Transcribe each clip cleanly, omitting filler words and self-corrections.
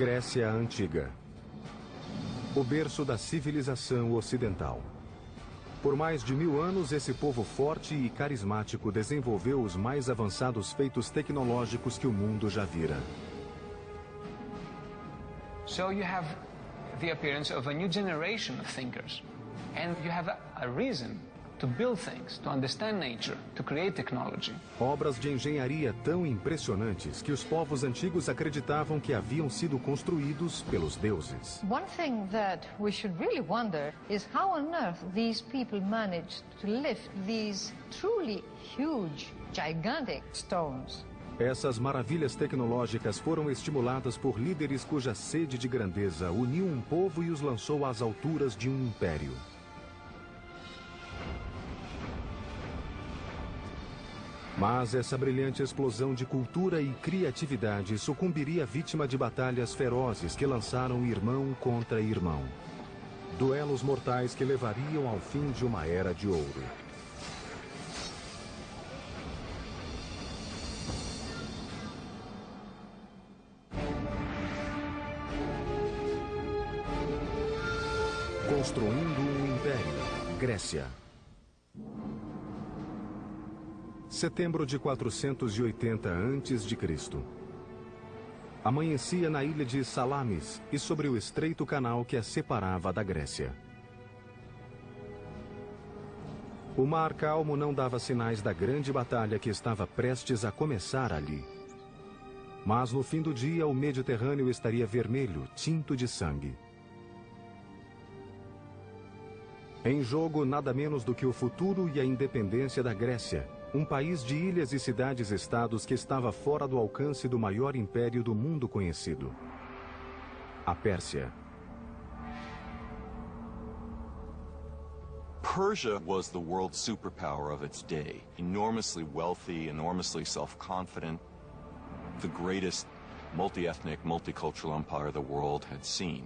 Grécia Antiga. O berço da civilização ocidental. Por mais de 1000 anos, esse povo forte e carismático desenvolveu os mais avançados feitos tecnológicos que o mundo já vira. So you have the appearance of a new generation of thinkers. And you have a reason to build things, to understand nature, to create technology. Obras de engenharia tão impressionantes que os povos antigos acreditavam que haviam sido construídos pelos deuses. One thing that we should really wonder is how on earth these people managed to lift these truly huge, gigantic stones. Essas maravilhas tecnológicas foram estimuladas por líderes cuja sede de grandeza uniu um povo e os lançou às alturas de um império. Mas essa brilhante explosão de cultura e criatividade sucumbiria vítima de batalhas ferozes que lançaram irmão contra irmão. Duelos mortais que levariam ao fim de uma era de ouro. Construindo um Império, Grécia. Setembro de 480 a.C. Amanhecia na ilha de Salamis e sobre o estreito canal que a separava da Grécia. O mar calmo não dava sinais da grande batalha que estava prestes a começar ali. Mas no fim do dia o Mediterrâneo estaria vermelho, tinto de sangue. Em jogo, nada menos do que o futuro e a independência da Grécia, um país de ilhas e cidades-estados que estava fora do alcance do maior império do mundo conhecido, a Pérsia. Persia was the world superpower of its day. Enormously wealthy, enormously self-confident, the greatest multi-ethnic, multicultural empire the world had seen.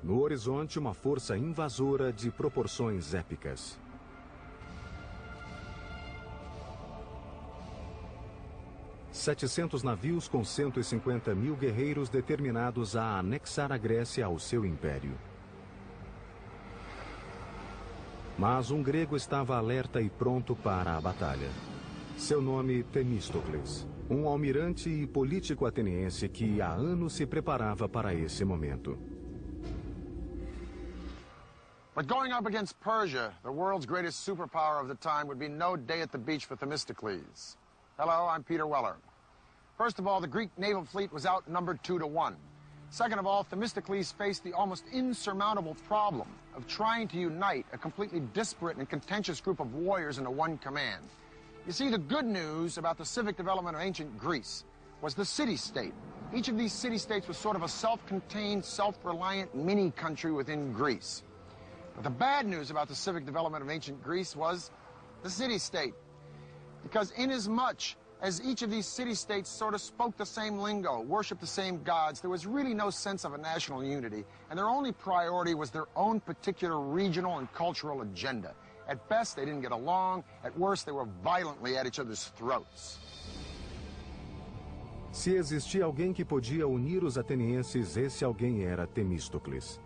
No horizonte, uma força invasora de proporções épicas. ...700 navios com 150 mil guerreiros determinados a anexar a Grécia ao seu império. Mas um grego estava alerta e pronto para a batalha. Seu nome, Temístocles, um almirante e político ateniense que há anos se preparava para esse momento. But going up against Persia, the world's greatest superpower of the time, would be no day at the beach for Themistocles. Hello, I'm Peter Weller. First of all, the Greek naval fleet was outnumbered 2-1. Second of all, Themistocles faced the almost insurmountable problem of trying to unite a completely disparate and contentious group of warriors into one command. You see, the good news about the civic development of ancient Greece was the city-state. Each of these city-states was sort of a self-contained, self-reliant mini-country within Greece. But the bad news about the civic development of ancient Greece was the city-state. Because inasmuch as each of these city-states sort of spoke the same lingo, worshipped the same gods, there was really no sense of a national unity, and their only priority was their own particular regional and cultural agenda. At best, they didn't get along. At worst, they were violently at each other's throats. Se existia alguém que podia unir os atenienses, esse alguém era Temístocles.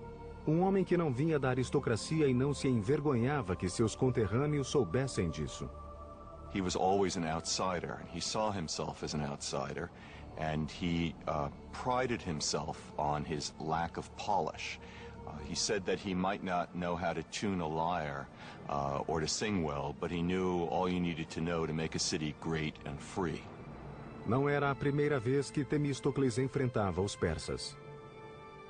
Um homem que não vinha da aristocracia e não se envergonhava que seus conterrâneos soubessem disso. He was always an outsider, and he saw himself as an outsider, and he prided himself on his lack of polish. He said that he might not know how to tune a lyre or to sing well, but he knew all you needed to know to make a city great and free. Não era a primeira vez que Temístocles enfrentava os persas.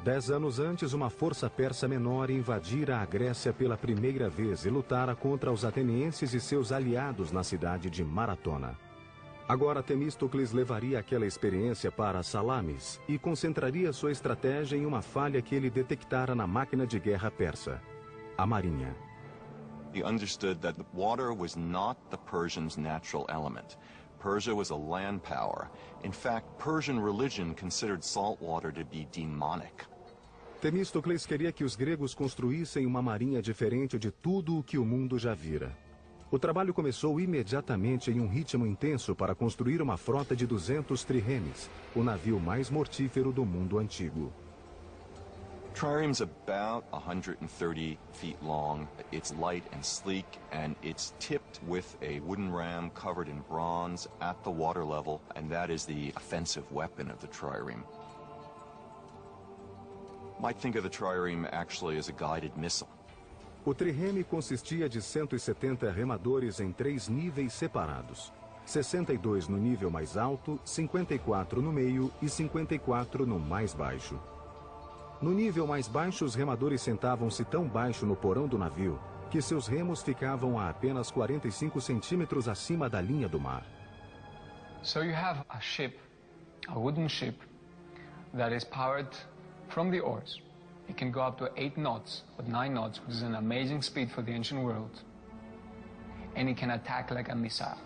10 anos antes, uma força persa menor invadira a Grécia pela primeira vez e lutara contra os atenienses e seus aliados na cidade de Maratona. Agora Temístocles levaria aquela experiência para Salamis e concentraria sua estratégia em uma falha que ele detectara na máquina de guerra persa, a marinha. He understood that the water was not the Persians' natural element. Persia was a land power. In fact, Persian religion considered salt water to be demonic. Temístocles queria que os gregos construíssem uma marinha diferente de tudo o que o mundo já vira. O trabalho começou imediatamente em um ritmo intenso para construir uma frota de 200 triremes, o navio mais mortífero do mundo antigo. Trireme's about 130 feet long. It's light and sleek, and it's tipped with a wooden ram covered in bronze at the water level, and that is the offensive weapon of the trireme. Might think of the trireme actually as a guided missile. O trireme consistia de 170 remadores em 3 níveis separados. 62 no nível mais alto, 54 no meio e 54 no mais baixo. No nível mais baixo, os remadores sentavam-se tão baixo no porão do navio que seus remos ficavam a apenas 45 centímetros acima da linha do mar. So you have a ship, a wooden ship, that is powered from the oars. It can go up to 8 knots, or 9 knots, which is an amazing speed for the ancient world. And it can attack like a missile.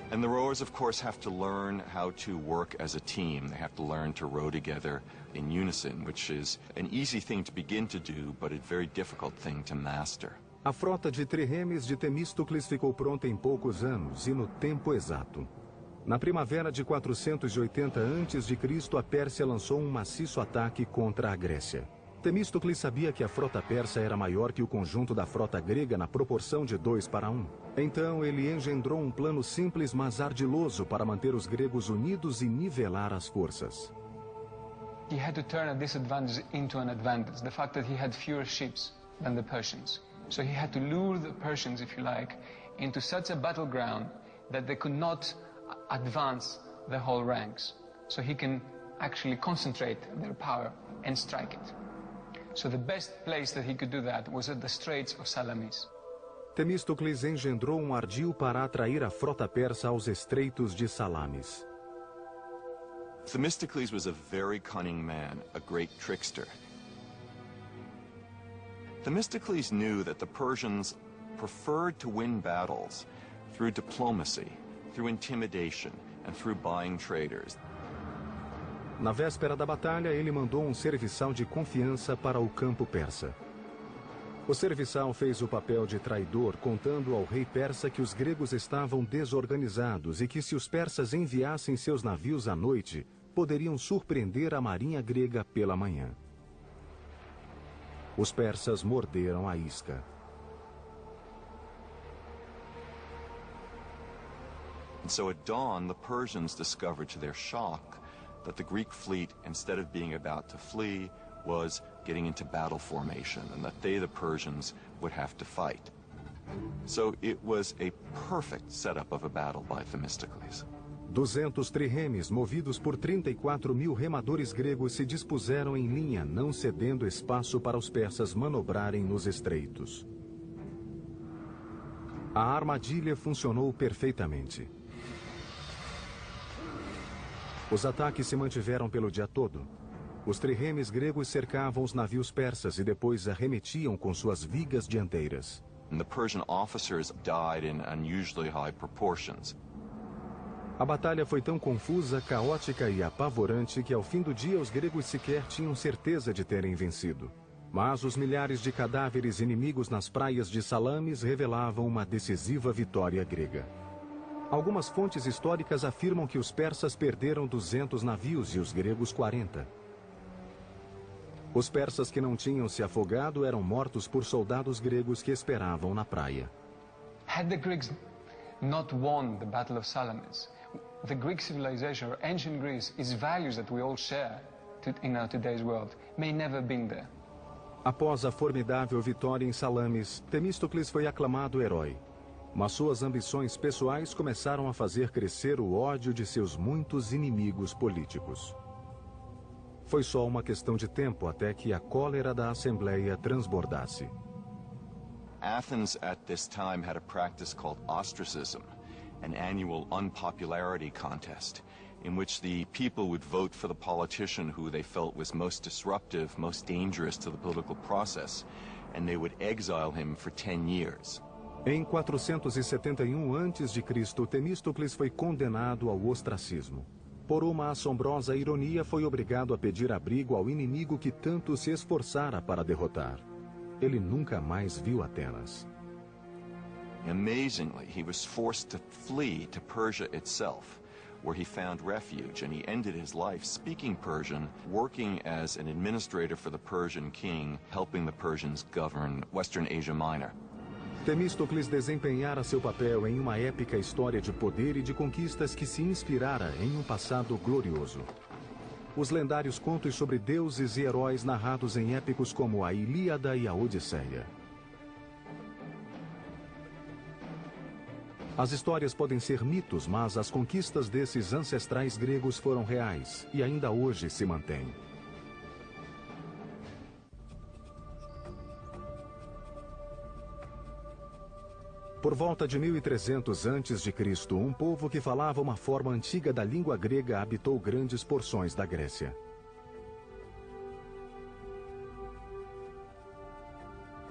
And the rowers, of course, have to learn how to work as a team. They have to learn to row together in unison, which is an easy thing to begin to do, but a very difficult thing to master. A frota de triremes de Temístocles ficou pronta em poucos anos e no tempo exato. Na primavera de 480 a.C., a Pérsia lançou um maciço ataque contra a Grécia. Temístocles sabia que a frota persa era maior que o conjunto da frota grega na proporção de 2:1. Então ele engendrou um plano simples, mas ardiloso para manter os gregos unidos e nivelar as forças. He had to turn a disadvantage into an advantage, the fact that he had fewer ships than the Persians. So he had to lure the Persians, if you like, into such a battleground that they could not advance the whole ranks. So he can actually concentrate their power and strike it. So the best place that he could do that was at the Straits of Salamis. Temístocles engendrou um ardil para atrair a frota persa aos estreitos de Salamis. Themistocles was a very cunning man, a great trickster. Themistocles knew that the Persians preferred to win battles through diplomacy, through intimidation, and through buying traders. Na véspera da batalha, ele mandou um serviçal de confiança para o campo persa. O serviçal fez o papel de traidor, contando ao rei persa que os gregos estavam desorganizados e que se os persas enviassem seus navios à noite, poderiam surpreender a marinha grega pela manhã. Os persas morderam a isca. And so at dawn, the Persians discovered to their shock that the Greek fleet, instead of being about to flee, was getting into battle formation, and that they, the Persians, would have to fight. So it was a perfect setup of a battle by Themistocles. 200 triremes, movidos por 34.000 remadores gregos, se dispuseram em linha, não cedendo espaço para os persas manobrarem nos estreitos. A armadilha funcionou perfeitamente. Os ataques se mantiveram pelo dia todo. Os triremes gregos cercavam os navios persas e depois arremetiam com suas vigas dianteiras. And the Persian officers died in unusually high proportions. A batalha foi tão confusa, caótica e apavorante que ao fim do dia os gregos sequer tinham certeza de terem vencido. Mas os milhares de cadáveres inimigos nas praias de Salamis revelavam uma decisiva vitória grega. Algumas fontes históricas afirmam que os persas perderam 200 navios e os gregos 40. Os persas que não tinham se afogado eram mortos por soldados gregos que esperavam na praia. Had the Greeks not won the Battle of Salamis, the Greek civilization, or ancient Greece, its values that we all share in our today's world, may never have been there. Após a formidável vitória em Salamis, Temístocles foi aclamado herói. Mas suas ambições pessoais começaram a fazer crescer o ódio de seus muitos inimigos políticos. Foi só uma questão de tempo até que a cólera da Assembleia transbordasse. Athens at this time had a practice called ostracism, an annual unpopularity contest, in which the people would vote for the politician who they felt was most disruptive, most dangerous to the political process, and they would exile him for 10 years. Em 471 a.C., Temístocles foi condenado ao ostracismo. Por uma assombrosa ironia, foi obrigado a pedir abrigo ao inimigo que tanto se esforçara para derrotar. ele nunca mais viu Atenas. Amazingly, he was forced to flee to Persia itself, where he found refuge, and he ended his life speaking Persian, working as an administrator for the Persian king, helping the Persians govern Western Asia Minor. Temístocles desempenhara seu papel em uma épica história de poder e de conquistas que se inspirara em um passado glorioso. Os lendários contos sobre deuses e heróis narrados em épicos como a Ilíada e a Odisseia. As histórias podem ser mitos, mas as conquistas desses ancestrais gregos foram reais e ainda hoje se mantêm. Por volta de 1300 a.C., um povo que falava uma forma antiga da língua grega habitou grandes porções da Grécia.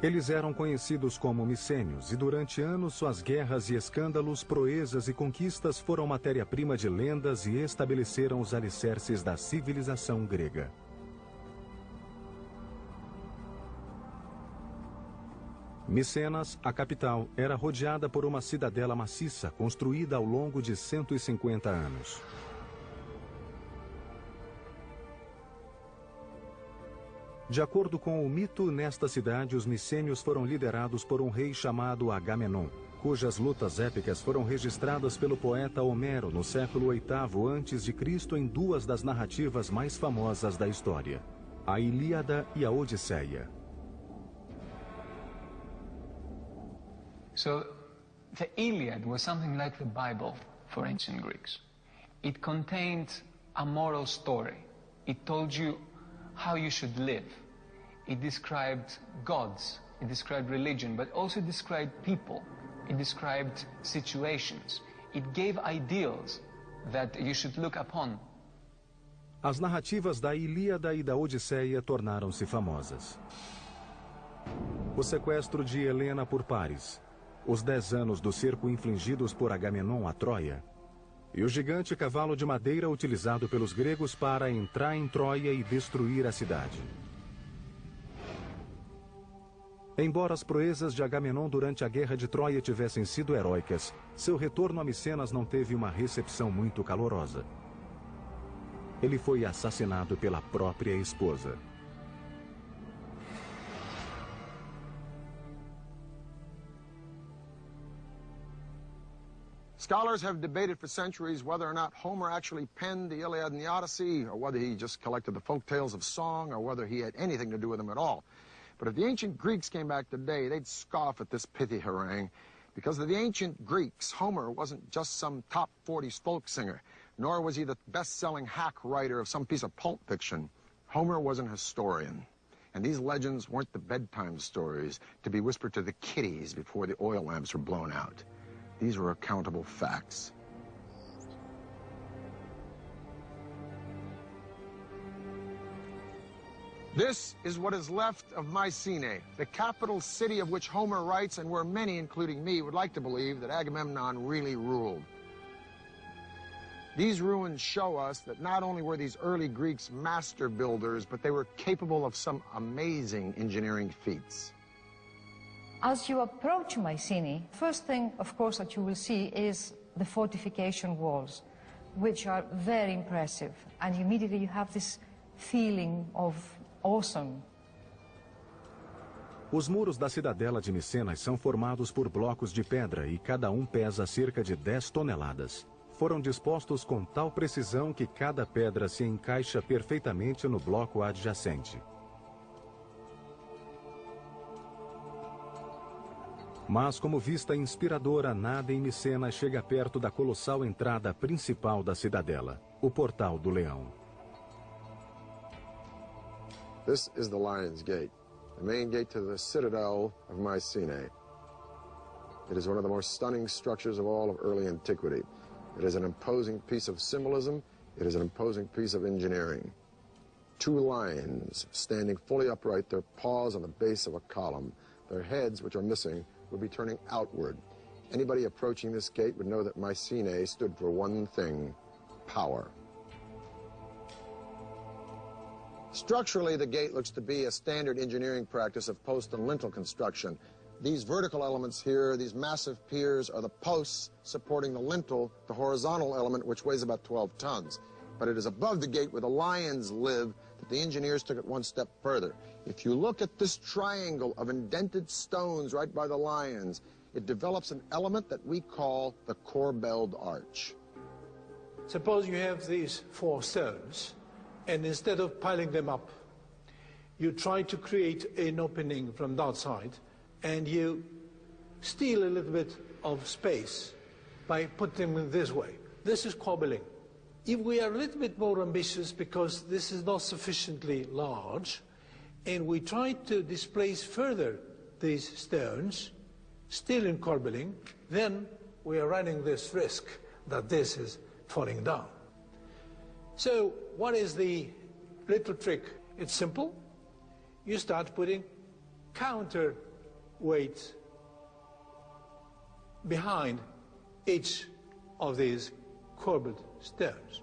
Eles eram conhecidos como micênios e durante anos suas guerras e escândalos, proezas e conquistas foram matéria-prima de lendas e estabeleceram os alicerces da civilização grega. Micenas, a capital, era rodeada por uma cidadela maciça construída ao longo de 150 anos. De acordo com o mito, nesta cidade os micênios foram liderados por um rei chamado Agamenon, cujas lutas épicas foram registradas pelo poeta Homero no século VIII a.C. em duas das narrativas mais famosas da história, a Ilíada e a Odisseia. So, the Iliad was something like the Bible for ancient Greeks. It contained a moral story. It told you how you should live. It described gods, it described religion, but also described people. It described situations. It gave ideals that you should look upon. As narrativas da Ilíada e da Odisseia tornaram-se famosas. O sequestro de Helena por Paris, os 10 anos do cerco infligidos por Agamenon a Troia, e o gigante cavalo de madeira utilizado pelos gregos para entrar em Troia e destruir a cidade. Embora as proezas de Agamenon durante a Guerra de Troia tivessem sido heróicas, seu retorno a Micenas não teve uma recepção muito calorosa. Ele foi assassinado pela própria esposa. Scholars have debated for centuries whether or not Homer actually penned the Iliad and the Odyssey, or whether he just collected the folk tales of song, or whether he had anything to do with them at all. But if the ancient Greeks came back today, they'd scoff at this pithy harangue. Because of the ancient Greeks, Homer wasn't just some top 40s folk singer, nor was he the best-selling hack writer of some piece of pulp fiction. Homer was an historian. And these legends weren't the bedtime stories to be whispered to the kiddies before the oil lamps were blown out. These were accountable facts. This is what is left of Mycenae, the capital city of which Homer writes, and where many, including me, would like to believe that Agamemnon really ruled. These ruins show us that not only were these early Greeks master builders, but they were capable of some amazing engineering feats. As you approach Mycenae, first thing, of course, that you will see is the fortification walls, which are very impressive. And immediately you have this feeling of awesome. Os muros da cidadela de Micenas são formados por blocos de pedra e cada um pesa cerca de 10 toneladas. Foram dispostos com tal precisão que cada pedra se encaixa perfeitamente no bloco adjacente. Mas, como vista inspiradora, nada em Micenas chega perto da colossal entrada principal da cidadela, o Portal do Leão. This is the Lion's Gate, the main gate to the citadel of Mycenae. It is one of the more stunning structures of all of early antiquity. It is an imposing piece of symbolism. It is an imposing piece of engineering. 2 lions standing fully upright, their paws on the base of a column. Their heads, which are missing, would be turning outward. Anybody approaching this gate would know that Mycenae stood for one thing: power. Structurally, the gate looks to be a standard engineering practice of post and lintel construction. These vertical elements here, these massive piers, are the posts supporting the lintel, the horizontal element, which weighs about 12 tons. But it is above the gate where the lions live that the engineers took it one step further. If you look at this triangle of indented stones right by the lions, it develops an element that we call the corbelled arch. Suppose you have these 4 stones, and instead of piling them up, you try to create an opening from that side, and you steal a little bit of space by putting them this way. This is cobbling. If we are a little bit more ambitious, because this is not sufficiently large, and we try to displace further these stones, still in cobbling, then we are running this risk that this is falling down. So what is the little trick? It's simple. You start putting counterweight behind each of these corbelled stones.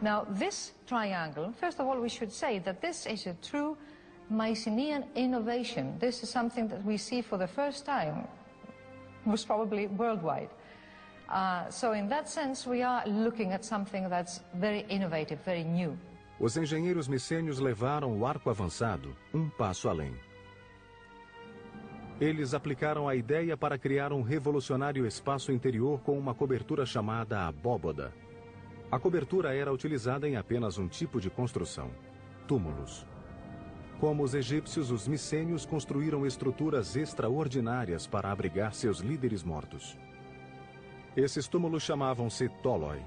Now, this triangle, first of all, we should say that this is a true Mycenaean innovation. This is something that we see for the first time, most probably worldwide. So in that sense, we are looking at something that's very innovative, very new. Os engenheiros micênios levaram o arco avançado passo além. Eles aplicaram a ideia para criar um revolucionário espaço interior com uma cobertura chamada abóboda. A cobertura era utilizada em apenas um tipo de construção: túmulos. Como os egípcios, os micênios construíram estruturas extraordinárias para abrigar seus líderes mortos. Esses túmulos chamavam-se tóloi.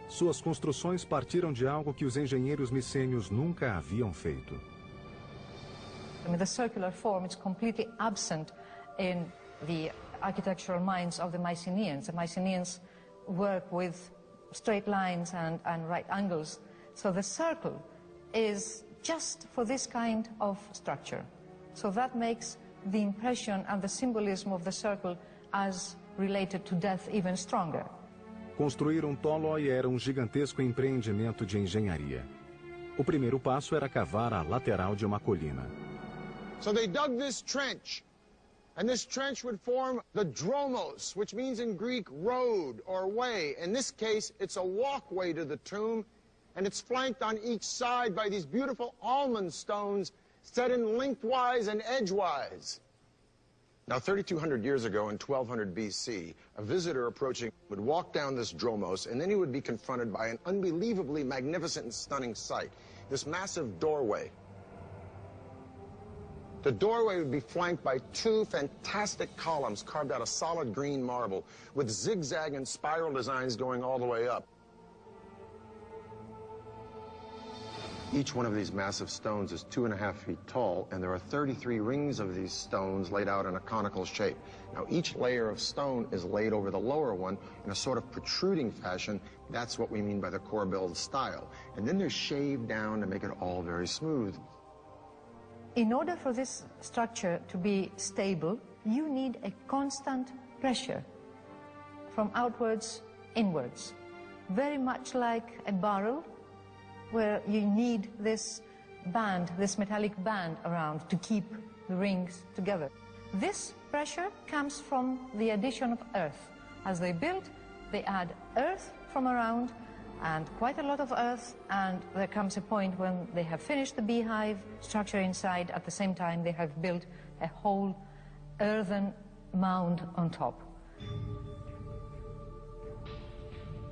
Suas construções partiram de algo que os engenheiros micênios nunca haviam feito. I mean, the circular form is completely absent in the architectural minds of the Mycenaeans. The Mycenaeans work with straight lines and right angles. So the circle is just for this kind of structure. So that makes the impression and the symbolism of the circle as related to death even stronger. Construir tóloi era gigantesco empreendimento de engenharia. O primeiro passo era cavar a lateral de uma colina. So they dug this trench, and this trench would form the dromos, which means in Greek road or way. In this case, it's a walkway to the tomb, and it's flanked on each side by these beautiful almond stones set in lengthwise and edgewise. Now, 3,200 years ago, in 1200 BC, a visitor approaching would walk down this dromos, and then he would be confronted by an unbelievably magnificent and stunning sight, this massive doorway. The doorway would be flanked by 2 fantastic columns carved out of solid green marble, with zigzag and spiral designs going all the way up. Each one of these massive stones is 2.5 feet tall, and there are 33 rings of these stones laid out in a conical shape. Now, each layer of stone is laid over the lower one in a sort of protruding fashion. That's what we mean by the corbelled style. And then they're shaved down to make it all very smooth. In order for this structure to be stable, you need a constant pressure from outwards inwards, very much like a barrel, where you need this band, this metallic band around to keep the rings together. This pressure comes from the addition of earth. As they build, they add earth from around, and quite a lot of earth, and there comes a point when they have finished the beehive structure inside. At the same time, they have built a whole earthen mound on top.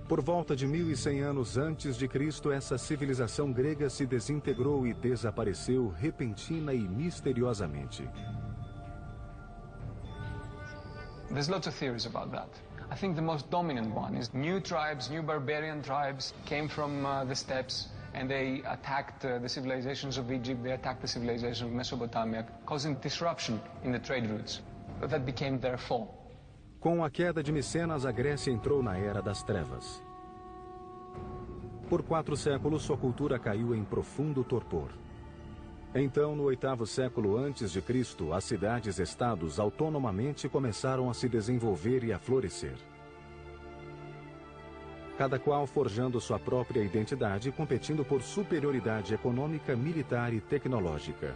Por volta de 1100 anos antes de Cristo, essa civilização grega se desintegrou e desapareceu repentina e misteriosamente. There's lots of theories about that. I think the most dominant one is new tribes, new barbarian tribes came from the steppes, and they attacked the civilizations of Egypt, they attacked the civilization of Mesopotamia, causing disruption in the trade routes. But that became their fall. Com a queda de Micenas, a Grécia entrou na Era das Trevas. Por 4 séculos, sua cultura caiu em profundo torpor. Então, no 8º século antes de Cristo, as cidades-estados autonomamente começaram a se desenvolver e a florescer. cada qual forjando sua própria identidade e competindo por superioridade econômica, militar e tecnológica.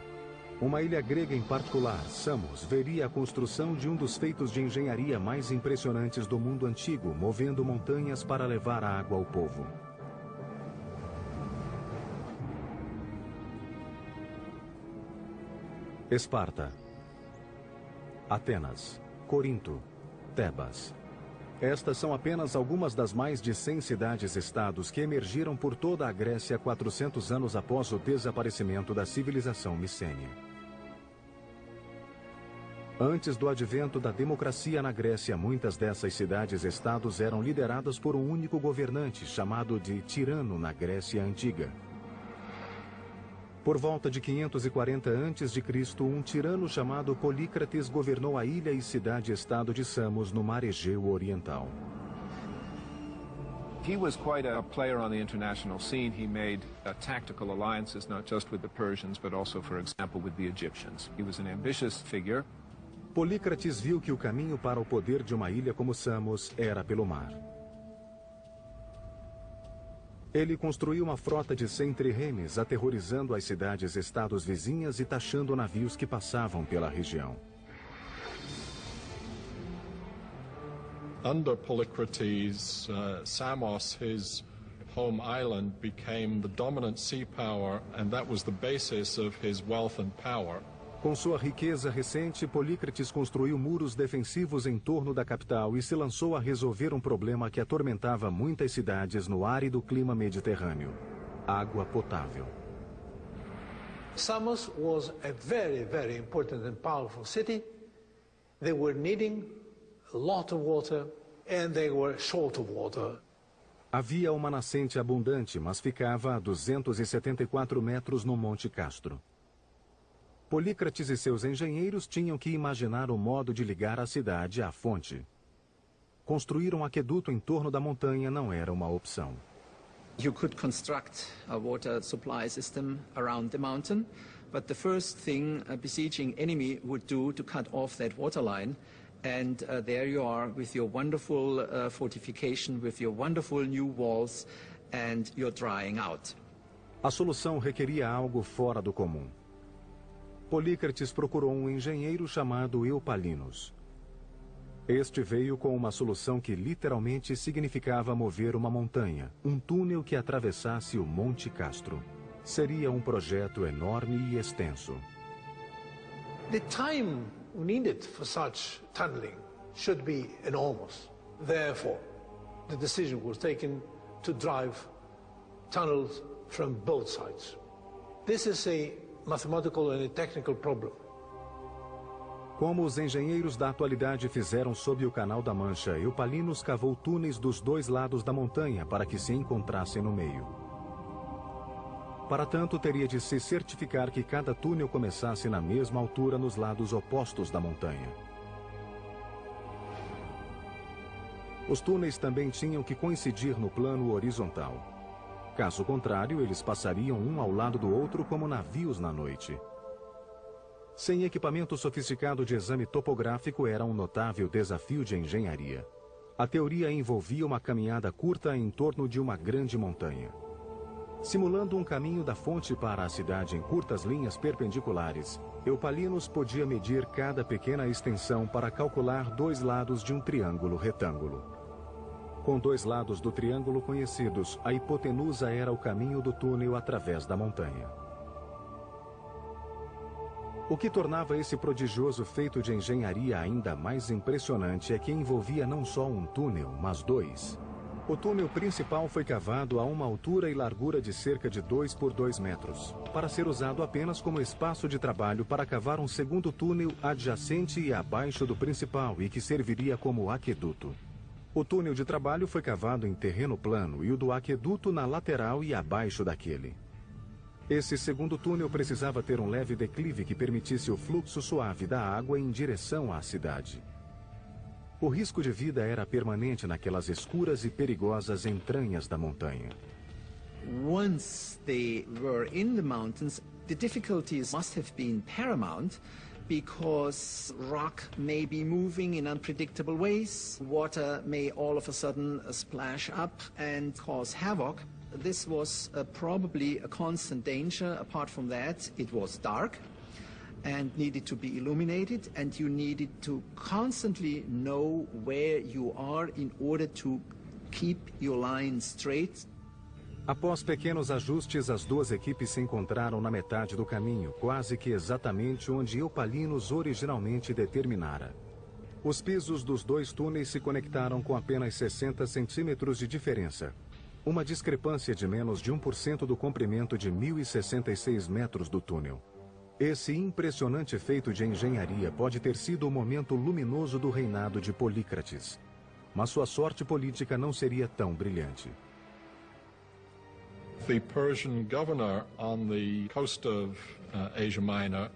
Uma ilha grega em particular, Samos, veria a construção de um dos feitos de engenharia mais impressionantes do mundo antigo, movendo montanhas para levar água ao povo. Esparta, Atenas, Corinto, Tebas. Estas são apenas algumas das mais de 100 cidades-estados que emergiram por toda a Grécia 400 anos após o desaparecimento da civilização micênia. Antes do advento da democracia na Grécia, muitas dessas cidades-estados eram lideradas por um único governante, chamado de tirano na Grécia Antiga. Por volta de 540 a.C., um tirano chamado Polícrates governou a ilha e cidade-estado de Samos, no mar Egeu Oriental. He was quite a player on the international scene. He made tactical alliances, not just with the Persians, but also, for example, with the Egyptians. He was an ambitious figure. Polícrates viu que o caminho para o poder de uma ilha como Samos era pelo mar. Ele construiu uma frota de 100 triremes, aterrorizando as cidades-estados vizinhas e taxando navios que passavam pela região. Under Polycrates, Samos, his home island, became the dominant sea power, and that was the basis of his wealth and power. Com sua riqueza recente, Polícrates construiu muros defensivos em torno da capital e se lançou a resolver um problema que atormentava muitas cidades no árido clima mediterrâneo: água potável. Samos was a very, very important and powerful city. They were needing a lot of water and they were short of water. Havia uma nascente abundante, mas ficava a 274 metros no Monte Castro. Polícrates e seus engenheiros tinham que imaginar o modo de ligar a cidade à fonte. Construir um aqueduto em torno da montanha não era uma opção. You could construct a water supply system around the mountain, but the first thing a besieging enemy would do to cut off that water line, and there you are with your wonderful fortification, with your wonderful new walls, and you're drying out. A solução requeria algo fora do comum. Polícrates procurou um engenheiro chamado Eupalinos. Este veio com uma solução que literalmente significava mover uma montanha, um túnel que atravessasse o Monte Castro. Seria um projeto enorme e extenso. The time needed for such tunneling should be enormous. Therefore, the decision was taken to drive tunnels from both sides. This is a mathematical and a technical problem. Como os engenheiros da atualidade fizeram sob o Canal da Mancha, Eupalinos cavou túneis dos dois lados da montanha para que se encontrassem no meio. Para tanto, teria de se certificar que cada túnel começasse na mesma altura nos lados opostos da montanha. Os túneis também tinham que coincidir no plano horizontal. Caso contrário, eles passariam um ao lado do outro como navios na noite. Sem equipamento sofisticado de exame topográfico, era um notável desafio de engenharia. A teoria envolvia uma caminhada curta em torno de uma grande montanha. Simulando um caminho da fonte para a cidade em curtas linhas perpendiculares, Eupalinos podia medir cada pequena extensão para calcular dois lados de um triângulo retângulo. Com dois lados do triângulo conhecidos, a hipotenusa era o caminho do túnel através da montanha. O que tornava esse prodigioso feito de engenharia ainda mais impressionante é que envolvia não só um túnel, mas dois. O túnel principal foi cavado a uma altura e largura de cerca de 2 por 2 metros, para ser usado apenas como espaço de trabalho para cavar um segundo túnel adjacente e abaixo do principal e que serviria como aqueduto. O túnel de trabalho foi cavado em terreno plano e o do aqueduto na lateral e abaixo daquele. Esse segundo túnel precisava ter um leve declive que permitisse o fluxo suave da água em direção à cidade. O risco de vida era permanente naquelas escuras e perigosas entranhas da montanha. Once they were in the mountains, the difficulties must have been paramount because rock may be moving in unpredictable ways. Water may all of a sudden splash up and cause havoc. This was probably a constant danger. Apart from that, it was dark and needed to be illuminated, and you needed to constantly know where you are in order to keep your line straight. Após pequenos ajustes, as duas equipes se encontraram na metade do caminho, quase que exatamente onde Eupalinos originalmente determinara. Os pisos dos dois túneis se conectaram com apenas 60 centímetros de diferença. Uma discrepância de menos de 1% do comprimento de 1.066 metros do túnel. Esse impressionante feito de engenharia pode ter sido o momento luminoso do reinado de Polícrates. Mas sua sorte política não seria tão brilhante. The Persian governor on the coast of Asia Minor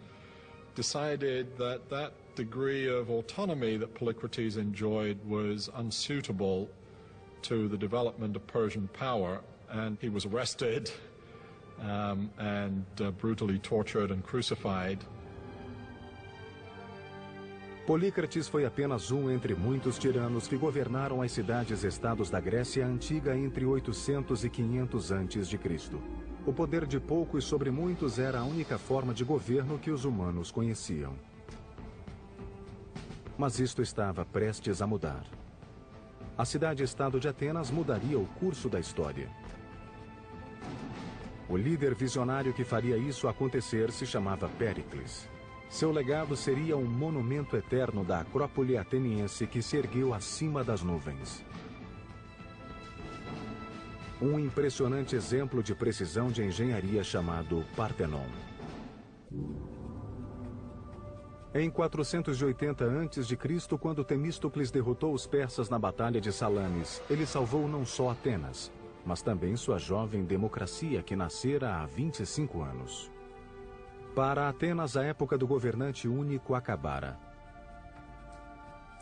decided that that degree of autonomy that Polycrates enjoyed was unsuitable to the development of Persian power, and he was arrested and brutally tortured and crucified. Polícrates foi apenas um entre muitos tiranos que governaram as cidades-estados da Grécia Antiga entre 800 e 500 a.C. O poder de poucos sobre muitos era a única forma de governo que os humanos conheciam. Mas isto estava prestes a mudar. A cidade-estado de Atenas mudaria o curso da história. O líder visionário que faria isso acontecer se chamava Péricles. Seu legado seria um monumento eterno da Acrópole ateniense que se ergueu acima das nuvens. Um impressionante exemplo de precisão de engenharia chamado Partenon. Em 480 a.C., quando Temístocles derrotou os persas na Batalha de Salamis, ele salvou não só Atenas, mas também sua jovem democracia que nascera há 25 anos. Para Atenas, a época do governante único acabara.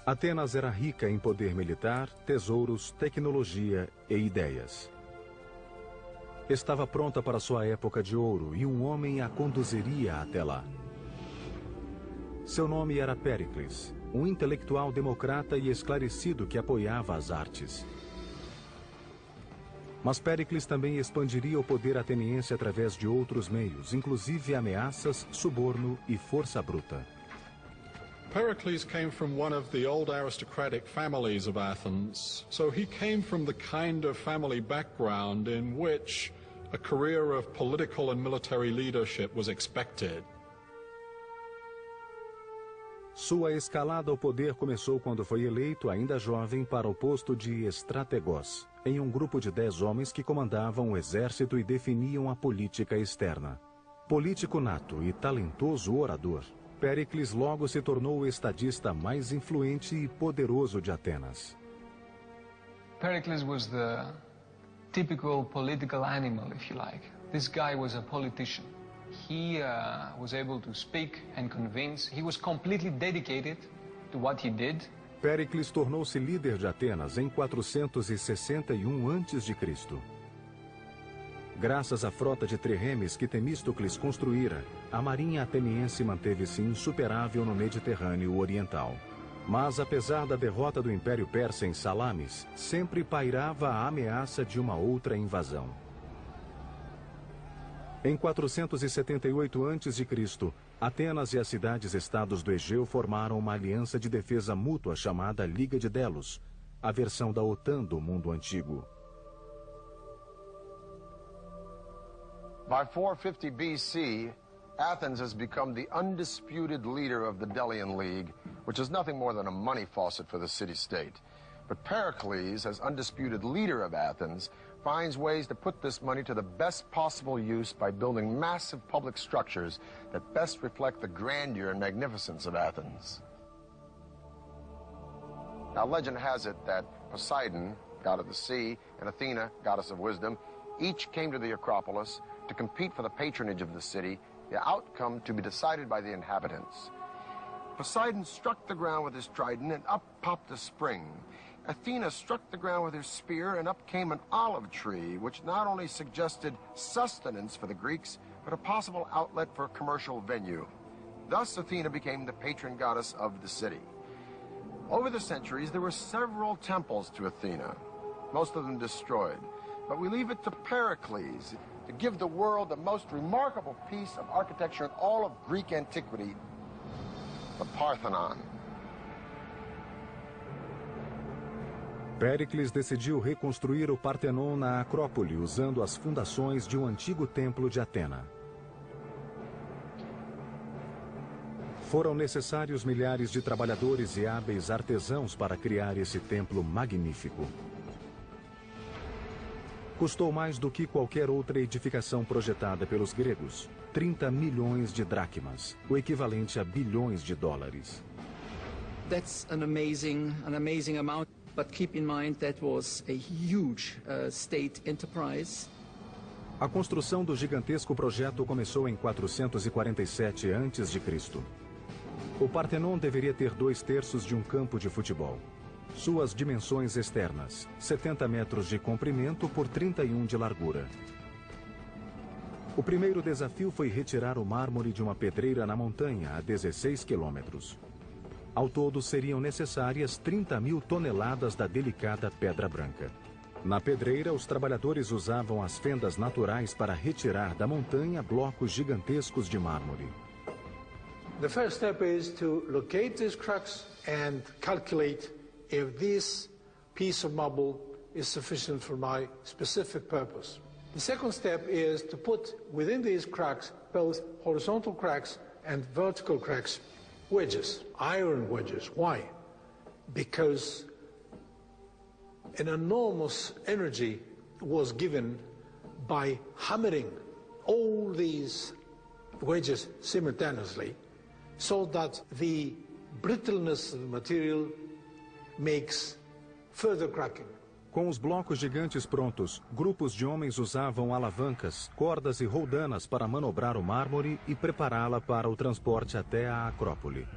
Atenas era rica em poder militar, tesouros, tecnologia e ideias. Estava pronta para sua época de ouro e um homem a conduziria até lá. Seu nome era Péricles, um intelectual democrata e esclarecido que apoiava as artes. Mas Péricles também expandiria o poder ateniense através de outros meios, inclusive ameaças, suborno e força bruta. Pericles came from one of the old aristocratic families of Athens, so he came from the kind of family background in which a career of political and military leadership was expected. Sua escalada ao poder começou quando foi eleito, ainda jovem, para o posto de estrategos, em um grupo de 10 homens que comandavam o exército e definiam a política externa. Político nato e talentoso orador, Péricles logo se tornou o estadista mais influente e poderoso de Atenas. Pericles was the typical political animal, if you like. This guy was a politician. He was able to speak and convince. He was completely dedicated to what he did. Péricles tornou-se líder de Atenas em 461 a.C. Graças à frota de triremes que Temístocles construíra, a marinha ateniense manteve-se insuperável no Mediterrâneo Oriental. Mas, apesar da derrota do Império Persa em Salamis, sempre pairava a ameaça de uma outra invasão. Em 478 a.C., Atenas e as cidades-estados do Egeu formaram uma aliança de defesa mútua chamada Liga de Delos, a versão da OTAN do mundo antigo. By 450 BC, Athens has become the undisputed leader of the Delian League, which is nothing more than a money faucet for the city-state. But Pericles, as undisputed leader of Athens, finds ways to put this money to the best possible use by building massive public structures that best reflect the grandeur and magnificence of Athens. Now, legend has it that Poseidon, god of the sea, and Athena, goddess of wisdom, each came to the Acropolis to compete for the patronage of the city, the outcome to be decided by the inhabitants. Poseidon struck the ground with his trident, and up popped a spring. Athena struck the ground with her spear, and up came an olive tree, which not only suggested sustenance for the Greeks, but a possible outlet for a commercial venue. Thus, Athena became the patron goddess of the city. Over the centuries, there were several temples to Athena, most of them destroyed. But we leave it to Pericles to give the world the most remarkable piece of architecture in all of Greek antiquity, the Parthenon. Péricles decidiu reconstruir o Partenon na Acrópole, usando as fundações de um antigo templo de Atena. Foram necessários milhares de trabalhadores e hábeis artesãos para criar esse templo magnífico. Custou mais do que qualquer outra edificação projetada pelos gregos, 30 milhões de dracmas, o equivalente a bilhões de dólares. That's an amazing amount, but keep in mind that was a huge state enterprise. A construção do gigantesco projeto começou em 447 a.C. O Partenon deveria ter 2/3 de um campo de futebol. Suas dimensões externas, 70 metros de comprimento por 31 de largura. O primeiro desafio foi retirar o mármore de uma pedreira na montanha a 16 quilômetros. Ao todo, seriam necessárias 30.000 toneladas da delicada pedra branca. Na pedreira, os trabalhadores usavam as fendas naturais para retirar da montanha blocos gigantescos de mármore. The first step is to locate these cracks and calculate if this piece of marble is sufficient for my specific purpose. The second step is to put within these cracks both horizontal cracks and vertical cracks, wedges, iron wedges. Why? Because an enormous energy was given by hammering all these wedges simultaneously, so that the brittleness of the material makes further cracking. Com os blocos gigantes prontos, grupos de homens usavam alavancas, cordas e roldanas para manobrar o mármore e prepará-la para o transporte até a Acrópole.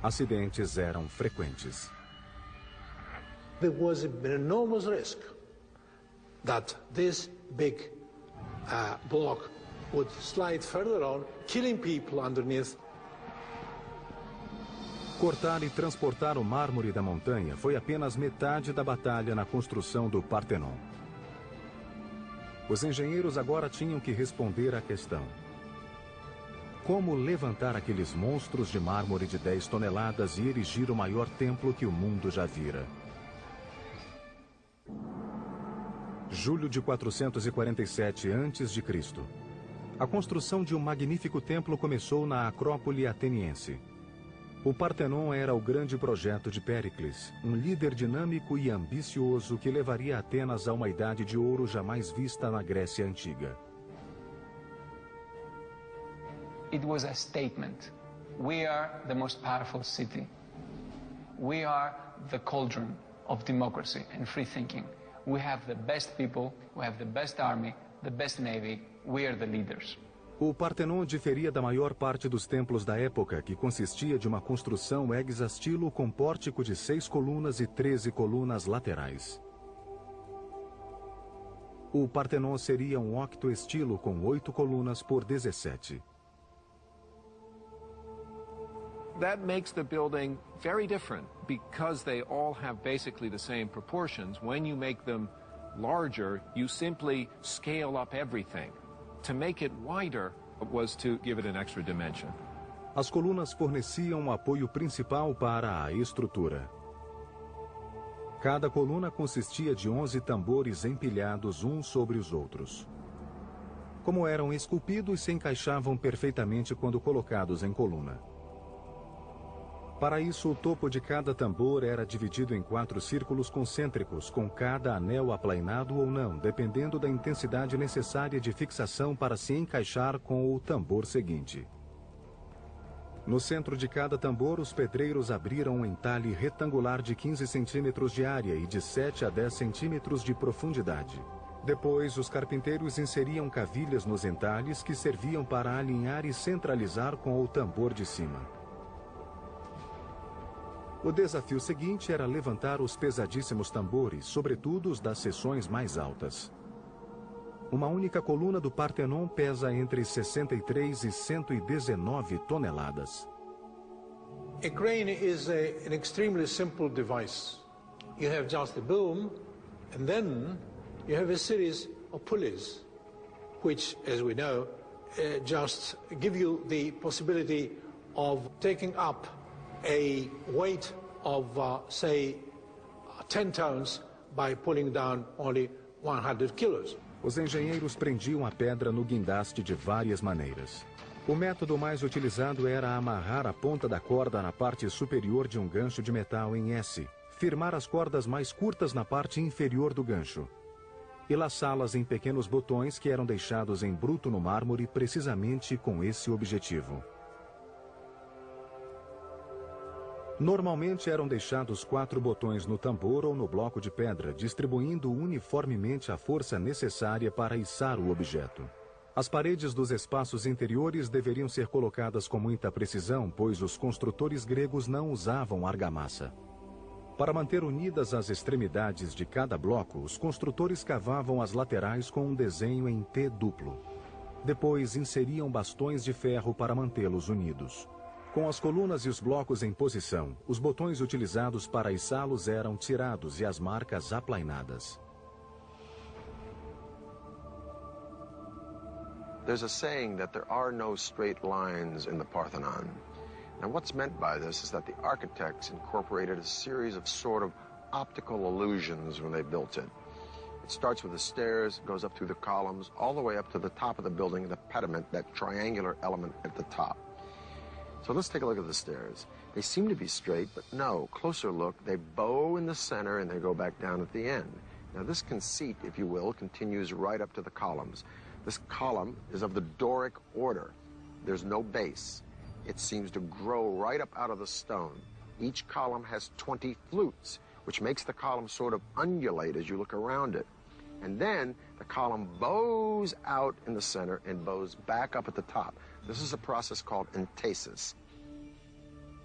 Acidentes eram frequentes. There was an enormous risk that this big block would slide further on, killing people underneath. Cortar e transportar o mármore da montanha foi apenas metade da batalha na construção do Partenon. Os engenheiros agora tinham que responder à questão: como levantar aqueles monstros de mármore de 10 toneladas e erigir o maior templo que o mundo já vira? Julho de 447 a.C. A construção de um magnífico templo começou na Acrópole ateniense. O Partenon era o grande projeto de Péricles, um líder dinâmico e ambicioso que levaria Atenas a uma idade de ouro jamais vista na Grécia Antiga. It was a statement. We are the most powerful city. We are the cauldron of democracy and free thinking. We have the best people, we have the best army, the best navy, we are the leaders. O Partenon diferia da maior parte dos templos da época, que consistia de uma construção hexastilo com pórtico de 6 colunas e 13 colunas laterais. O Partenon seria um octoestilo com 8 colunas por 17. That makes the building very different because they all have basically the same proportions. When you make them larger, you simply scale up everything. To make it wider was to give it an extra dimension. As colunas forneciam o apoio principal para a estrutura. Cada coluna consistia de 11 tambores empilhados uns sobre os outros. Como eram esculpidos, se encaixavam perfeitamente quando colocados em coluna. Para isso, o topo de cada tambor era dividido em 4 círculos concêntricos, com cada anel aplainado ou não, dependendo da intensidade necessária de fixação para se encaixar com o tambor seguinte. No centro de cada tambor, os pedreiros abriram um entalhe retangular de 15 centímetros de área e de 7 a 10 centímetros de profundidade. Depois, os carpinteiros inseriam cavilhas nos entalhes que serviam para alinhar e centralizar com o tambor de cima. O desafio seguinte era levantar os pesadíssimos tambores, sobretudo os das seções mais altas. Uma única coluna do Partenon pesa entre 63 e 119 toneladas. A crane is an extremely simple device. You have just a boom, and then you have a series of pulleys, which, as we know, just give you the possibility of taking up a weight of, say, 10 tons by pulling down only 100 kilos. Os engenheiros prendiam a pedra no guindaste de várias maneiras. O método mais utilizado era amarrar a ponta da corda na parte superior de um gancho de metal em S, firmar as cordas mais curtas na parte inferior do gancho e laçá-las em pequenos botões que eram deixados em bruto no mármore precisamente com esse objetivo. Normalmente eram deixados 4 botões no tambor ou no bloco de pedra, distribuindo uniformemente a força necessária para içar o objeto. As paredes dos espaços interiores deveriam ser colocadas com muita precisão, pois os construtores gregos não usavam argamassa. Para manter unidas as extremidades de cada bloco, os construtores cavavam as laterais com um desenho em T duplo. Depois inseriam bastões de ferro para mantê-los unidos. Com as colunas e os blocos em posição, os botões utilizados para içá-los eram tirados e as marcas aplainadas. There's a saying that there are no straight lines in the Parthenon. Now, what's meant by this is that the architects incorporated a series of sort of optical illusions when they built it. It starts with the stairs, goes up through the columns, all the way up to the top of the building, the pediment, that triangular element at the top. So let's take a look at the stairs. They seem to be straight, but no, closer look, they bow in the center and they go back down at the end. Now this conceit, if you will, continues right up to the columns. This column is of the Doric order. There's no base. It seems to grow right up out of the stone. Each column has 20 flutes, which makes the column sort of undulate as you look around it. And then the column bows out in the center and bows back up at the top. This is a process called entasis.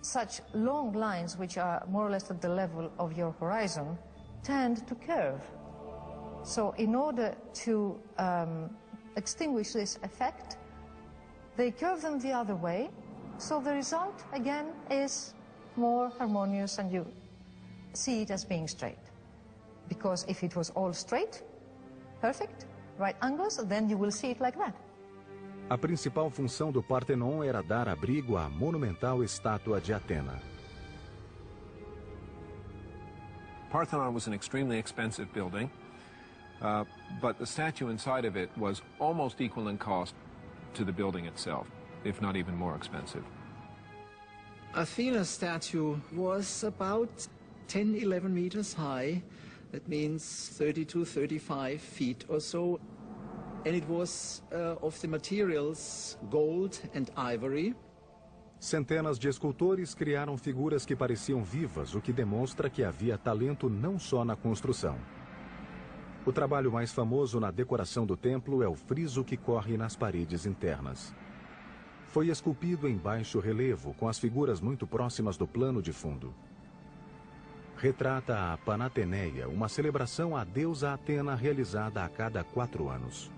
Such long lines, which are more or less at the level of your horizon, tend to curve. So in order to extinguish this effect, they curve them the other way. So the result, again, is more harmonious and you see it as being straight. Because if it was all straight, perfect, right angles, then you will see it like that. A principal função do Partenon era dar abrigo à monumental estátua de Atena. Parthenon was an extremely expensive building, but the statue inside of it was almost equal in cost to the building itself, if not even more expensive. Athena's statue was about 10, 11 meters high. That means 32, 35 feet or so. And it was of the materials gold and ivory. Centenas de escultores criaram figuras que pareciam vivas, o que demonstra que havia talento não só na construção. O trabalho mais famoso na decoração do templo é o friso que corre nas paredes internas. Foi esculpido em baixo relevo, com as figuras muito próximas do plano de fundo. Retrata a Panateneia, uma celebração à deusa Atena realizada a cada 4 anos.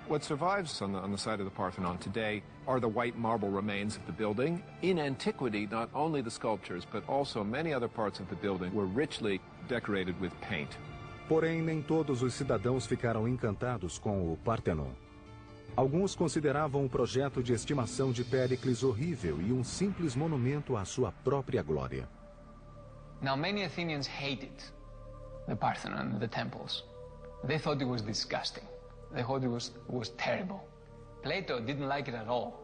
What survives on the site of the Parthenon today are the white marble remains of the building. In antiquity, not only the sculptures, but also many other parts of the building were richly decorated with paint. Porém, nem todos os cidadãos ficaram encantados com o Partenon. Alguns consideravam o projeto de estimação de Péricles horrível e um simples monumento à sua própria glória. Now, many Athenians hated the Parthenon, the temples. They thought it was disgusting. They thought it was terrible. Plato didn't like it at all.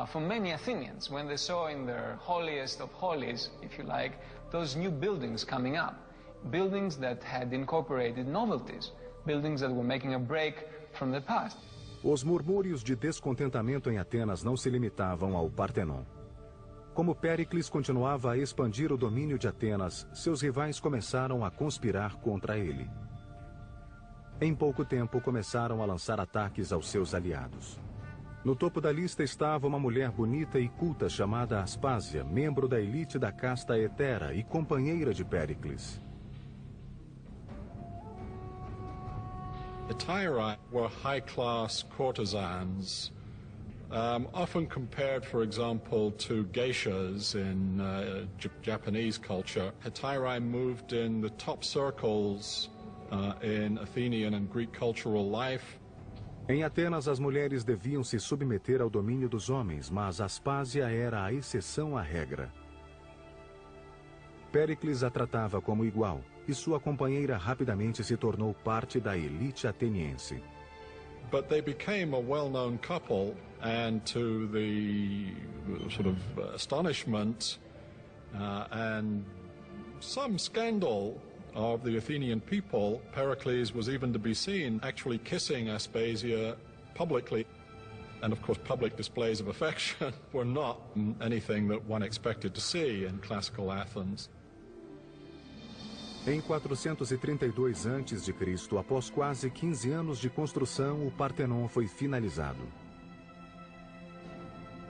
For many Athenians, when they saw in their holiest of holies, if you like, those new buildings coming up, buildings that had incorporated novelties, buildings that were making a break from the past. Os murmúrios de descontentamento em Atenas não se limitavam ao Partenon. Como Péricles continuava a expandir o domínio de Atenas, seus rivais começaram a conspirar contra ele. Em pouco tempo, começaram a lançar ataques aos seus aliados. No topo da lista estava uma mulher bonita e culta chamada Aspásia, membro da elite da casta Hetera e companheira de Péricles. Hetairai were high-class courtesans, often compared, for example, to geishas in Japanese culture. Hetairai moved in the top circles in Athenian and Greek cultural life. Em Atenas, as mulheres deviam se submeter ao domínio dos homens, mas Aspásia era a exceção à regra. Péricles a tratava como igual, e sua companheira rapidamente se tornou parte da elite ateniense. But they became a well-known couple, and to the sort of astonishment and some scandal of the Athenian people, Pericles was even to be seen actually kissing Aspasia publicly. And of course, public displays of affection were not anything that one expected to see in classical Athens. Em 432 a.C., após quase 15 anos de construção, o Partenon foi finalizado.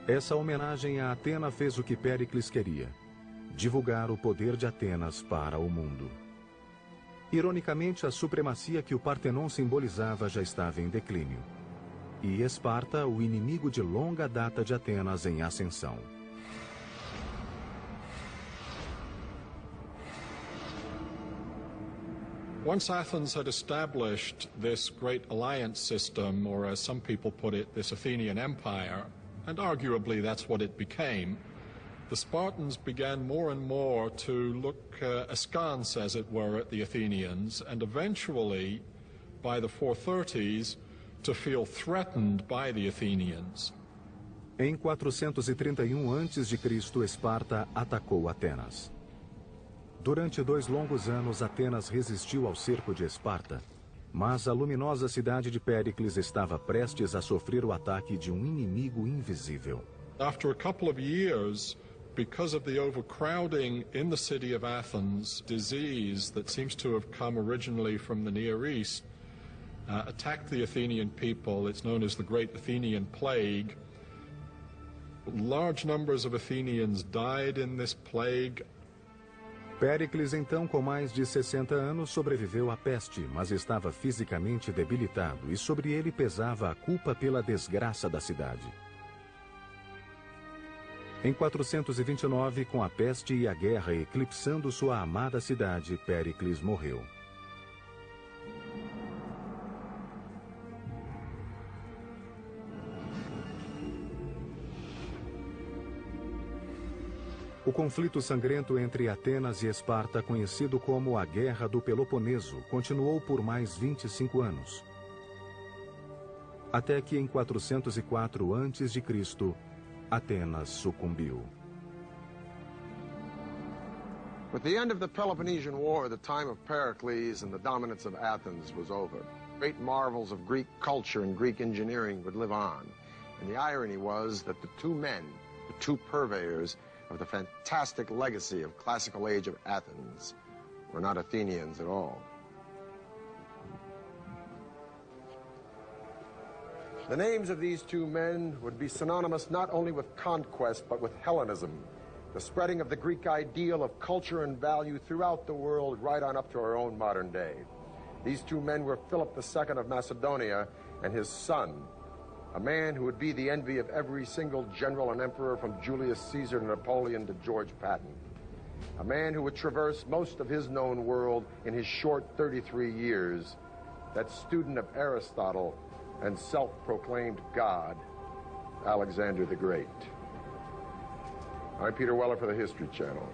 Essa homenagem a Atena fez o que Péricles queria: divulgar o poder de Atenas para o mundo. Ironicamente, a supremacia que o Partenon simbolizava já estava em declínio. E Esparta, o inimigo de longa data de Atenas, em ascensão. Once Athens had established this great alliance system, or as some people put it, this Athenian empire, and arguably that's what it became, the Spartans began more and more to look askance, as it were, at the Athenians, and eventually, by the 430s, to feel threatened by the Athenians. Em 431 a.C., Esparta atacou Atenas. Durante 2 longos anos, Atenas resistiu ao cerco de Esparta, mas a luminosa cidade de Péricles estava prestes a sofrer o ataque de um inimigo invisível. After a couple of years, because of the overcrowding in the city of Athens, disease that seems to have come originally from the Near East attacked the Athenian people. It's known as the Great Athenian Plague. Large numbers of Athenians died in this plague. Péricles, então, com mais de 60 anos, sobreviveu à peste, mas estava fisicamente debilitado e sobre ele pesava a culpa pela desgraça da cidade. Em 429, com a peste e a guerra eclipsando sua amada cidade, Péricles morreu. O conflito sangrento entre Atenas e Esparta, conhecido como a Guerra do Peloponeso, continuou por mais 25 anos. Até que em 404 a.C., Atenas sucumbiu. With the end of the Peloponnesian War, the time of Pericles and the dominance of Athens was over. Great marvels of Greek culture and Greek engineering would live on. And the irony was that the two men, the two purveyors of the fantastic legacy of classical age of Athens, were not Athenians at all. The names of these two men would be synonymous not only with conquest, but with Hellenism, the spreading of the Greek ideal of culture and value throughout the world, right on up to our own modern day. These two men were Philip II of Macedonia and his son, a man who would be the envy of every single general and emperor from Julius Caesar to Napoleon to George Patton. A man who would traverse most of his known world in his short 33 years, that student of Aristotle and self-proclaimed God, Alexander the Great. I'm Peter Weller for the History Channel.